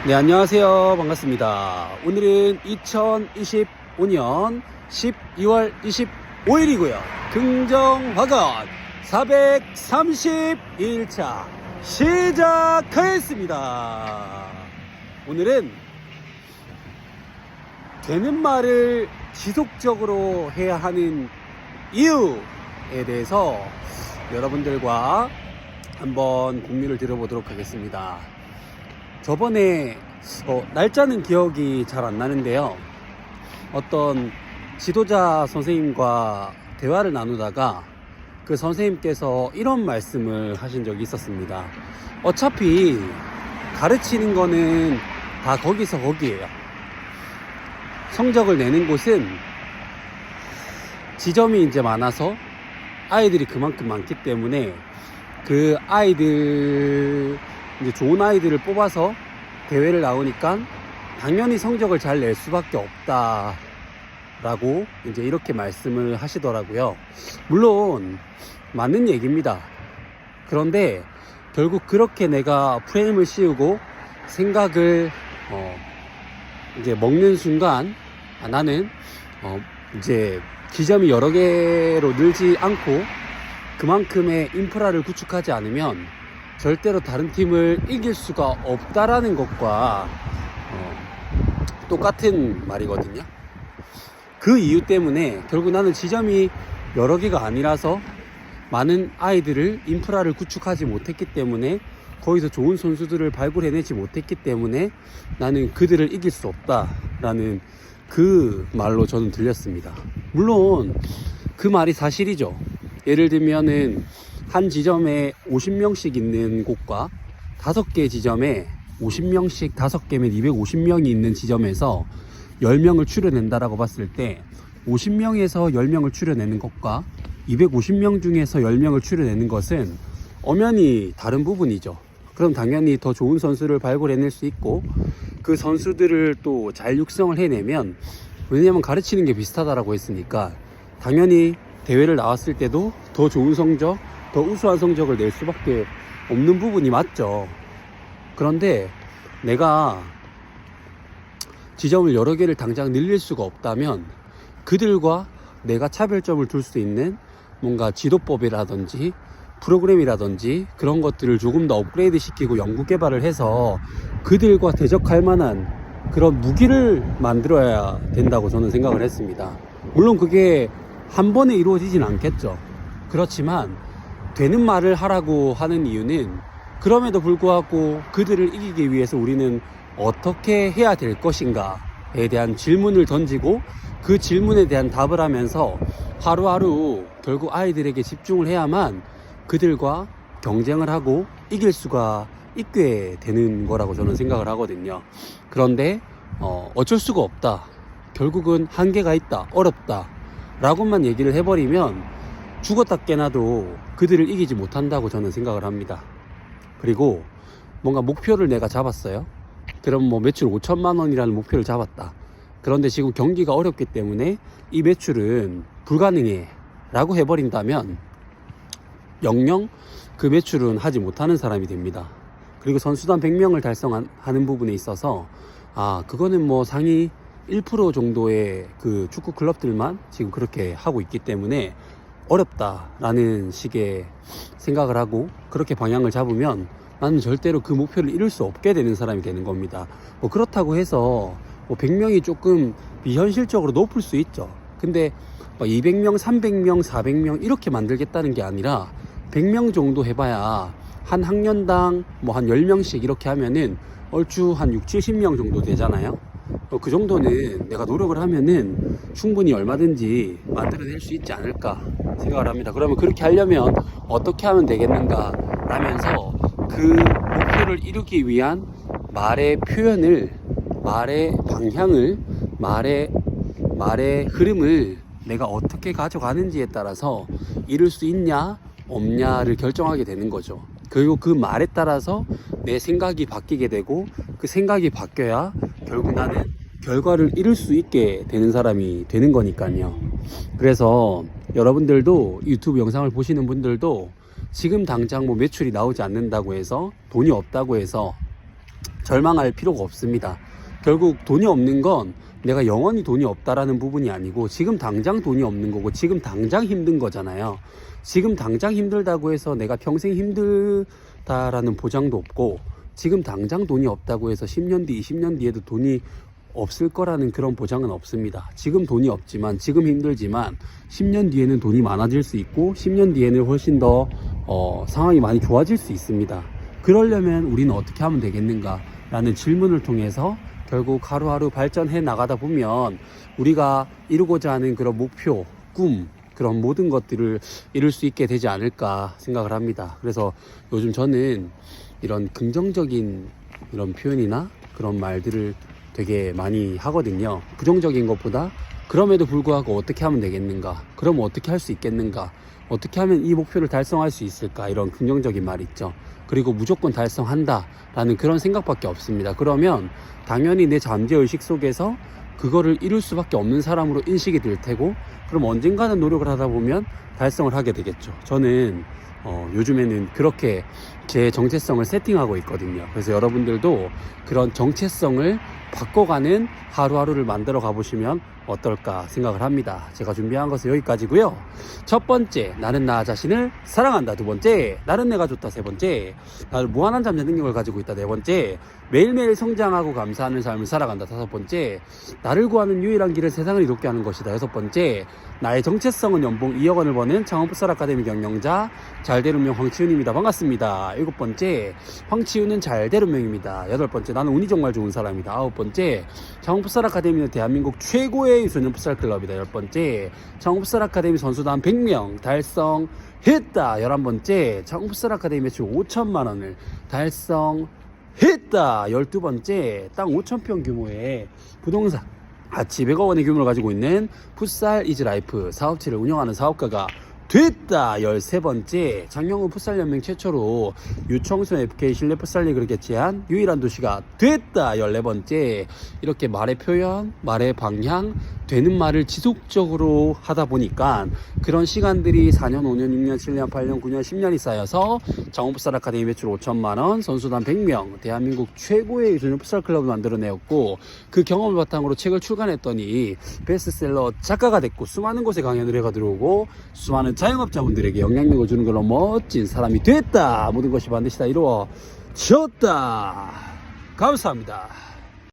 네, 안녕하세요. 반갑습니다. 오늘은 2025년 12월 25일이고요. 긍정화건 431차 시작하겠습니다. 오늘은 되는 말을 지속적으로 해야 하는 이유에 대해서 여러분들과 한번 공유를 드려보도록 하겠습니다. 저번에 날짜는 기억이 잘 안 나는데요, 어떤 지도자 선생님과 대화를 나누다가 그 선생님께서 이런 말씀을 하신 적이 있었습니다. 어차피 가르치는 거는 다 거기서 거기에요. 성적을 내는 곳은 지점이 이제 많아서 아이들이 그만큼 많기 때문에 그 아이들, 이제 좋은 아이들을 뽑아서 대회를 나오니까 당연히 성적을 잘 낼 수밖에 없다 라고 이제 이렇게 말씀을 하시더라고요. 물론 맞는 얘기입니다. 그런데 결국 그렇게 내가 프레임을 씌우고 생각을 이제 먹는 순간 나는 이제 지점이 여러 개로 늘지 않고 그만큼의 인프라를 구축하지 않으면 절대로 다른 팀을 이길 수가 없다라는 것과 똑같은 말이거든요. 그 이유 때문에 결국 나는 지점이 여러 개가 아니라서 많은 아이들을, 인프라를 구축하지 못했기 때문에, 거기서 좋은 선수들을 발굴해내지 못했기 때문에 나는 그들을 이길 수 없다라는 그 말로 저는 들렸습니다. 물론 그 말이 사실이죠. 예를 들면은 한 지점에 50명씩 있는 곳과 5개 지점에 50명씩 5개면 250명이 있는 지점에서 10명을 추려낸다라고 봤을 때 50명에서 10명을 추려내는 것과 250명 중에서 10명을 추려내는 것은 엄연히 다른 부분이죠. 그럼 당연히 더 좋은 선수를 발굴해낼 수 있고, 그 선수들을 또 잘 육성을 해내면, 왜냐면 가르치는 게 비슷하다라고 했으니까 당연히 대회를 나왔을 때도 더 좋은 성적, 더 우수한 성적을 낼 수밖에 없는 부분이 맞죠. 그런데 내가 지점을 여러 개를 당장 늘릴 수가 없다면 그들과 내가 차별점을 둘 수 있는 뭔가 지도법이라든지 프로그램이라든지 그런 것들을 조금 더 업그레이드 시키고 연구 개발을 해서 그들과 대적할 만한 그런 무기를 만들어야 된다고 저는 생각을 했습니다. 물론 그게 한 번에 이루어지진 않겠죠. 그렇지만 되는 말을 하라고 하는 이유는, 그럼에도 불구하고 그들을 이기기 위해서 우리는 어떻게 해야 될 것인가에 대한 질문을 던지고 그 질문에 대한 답을 하면서 하루하루 결국 아이들에게 집중을 해야만 그들과 경쟁을 하고 이길 수가 있게 되는 거라고 저는 생각을 하거든요. 그런데 어쩔 수가 없다, 결국은 한계가 있다, 어렵다 라고만 얘기를 해버리면 죽었다 깨나도 그들을 이기지 못한다고 저는 생각을 합니다. 그리고 뭔가 목표를 내가 잡았어요. 그럼 뭐 매출 5천만 원이라는 목표를 잡았다. 그런데 지금 경기가 어렵기 때문에 이 매출은 불가능해 라고 해버린다면 영영 그 매출은 하지 못하는 사람이 됩니다. 그리고 선수단 100명을 달성하는 부분에 있어서 그거는 뭐 상위 1% 정도의 그 축구 클럽들만 지금 그렇게 하고 있기 때문에 어렵다라는 식의 생각을 하고 그렇게 방향을 잡으면 나는 절대로 그 목표를 이룰 수 없게 되는 사람이 되는 겁니다. 뭐 그렇다고 해서 뭐 100명이 조금 비현실적으로 높을 수 있죠. 근데 200명, 300명, 400명 이렇게 만들겠다는 게 아니라 100명 정도 해봐야 한 학년당 뭐 한 10명씩 이렇게 하면은 얼추 한 6, 70명 정도 되잖아요. 그 정도는 내가 노력을 하면은 충분히 얼마든지 만들어낼 수 있지 않을까 생각을 합니다. 그러면 그렇게 하려면 어떻게 하면 되겠는가 라면서 그 목표를 이루기 위한 말의 표현을, 말의 방향을, 말의 흐름을 내가 어떻게 가져가는지에 따라서 이룰 수 있냐 없냐를 결정하게 되는 거죠. 그리고 그 말에 따라서 내 생각이 바뀌게 되고, 그 생각이 바뀌어야 결국 나는 결과를 이룰 수 있게 되는 사람이 되는 거니까요. 그래서 여러분들도, 유튜브 영상을 보시는 분들도 지금 당장 뭐 매출이 나오지 않는다고 해서, 돈이 없다고 해서 절망할 필요가 없습니다. 결국 돈이 없는 건 내가 영원히 돈이 없다라는 부분이 아니고 지금 당장 돈이 없는 거고 지금 당장 힘든 거잖아요. 지금 당장 힘들다고 해서 내가 평생 힘들다라는 보장도 없고 지금 당장 돈이 없다고 해서 10년 뒤, 20년 뒤에도 돈이 없을 거라는 그런 보장은 없습니다. 지금 돈이 없지만 지금 힘들지만 10년 뒤에는 돈이 많아질 수 있고 10년 뒤에는 훨씬 더 상황이 많이 좋아질 수 있습니다. 그러려면 우리는 어떻게 하면 되겠는가 라는 질문을 통해서 결국 하루하루 발전해 나가다 보면 우리가 이루고자 하는 그런 목표, 꿈, 그런 모든 것들을 이룰 수 있게 되지 않을까 생각을 합니다. 그래서 요즘 저는 이런 긍정적인 이런 표현이나 그런 말들을 되게 많이 하거든요. 부정적인 것보다 그럼에도 불구하고 어떻게 하면 되겠는가? 그러면 어떻게 할 수 있겠는가? 어떻게 하면 이 목표를 달성할 수 있을까? 이런 긍정적인 말 있죠. 그리고 무조건 달성한다 라는 그런 생각밖에 없습니다. 그러면 당연히 내 잠재의식 속에서 그거를 이룰 수밖에 없는 사람으로 인식이 될 테고 그럼 언젠가는 노력을 하다 보면 달성을 하게 되겠죠. 저는 요즘에는 그렇게 제 정체성을 세팅하고 있거든요. 그래서 여러분들도 그런 정체성을 바꿔가는 하루하루를 만들어 가보시면 어떨까 생각을 합니다. 제가 준비한 것은 여기까지고요. 첫 번째, 나는 나 자신을 사랑한다. 두 번째, 나는 내가 좋다. 세 번째, 나는 무한한 잠재 능력을 가지고 있다. 네 번째, 매일매일 성장하고 감사하는 삶을 살아간다. 다섯 번째, 나를 구하는 유일한 길을 세상을 이롭게 하는 것이다. 여섯 번째, 나의 정체성은 연봉 2억 원을 버는 창원풋살 아카데미 경영자 잘될 운명 황치훈입니다. 반갑습니다. 일곱 번째, 황치훈은 잘될 운명입니다. 여덟 번째, 나는 운이 정말 좋은 사람이다. 아홉 번째, 창원풋살 아카데미는 대한민국 최고의 유소년 풋살 클럽이다. 열 번째, 창원풋살 아카데미 선수단 100명 달성했다. 11번째, 창원풋살 아카데미 매출 5천만 원을 달성했다. 12번째, 땅 5,000평 규모의 부동산 700억 원의 규모를 가지고 있는 풋살 이즈 라이프 사업체를 운영하는 사업가가 됐다. 13번째, 장영우 풋살연맹 최초로 유청순 FK 실내 풋살리그를 개최한 유일한 도시가 됐다. 14번째, 이렇게 말의 표현, 말의 방향, 되는 말을 지속적으로 하다 보니까 그런 시간들이 4년, 5년, 6년, 7년, 8년, 9년, 10년이 쌓여서 장원풋살 아카데미 매출 5천만 원, 선수단 100명, 대한민국 최고의 유소년 풋살 클럽을 만들어내었고 그 경험을 바탕으로 책을 출간했더니 베스트셀러 작가가 됐고 수많은 곳에 강연을 해가 들어오고 수많은 자영업자분들에게 영향력을 주는 그런 멋진 사람이 됐다. 모든 것이 반드시 다 이루어졌다. 감사합니다.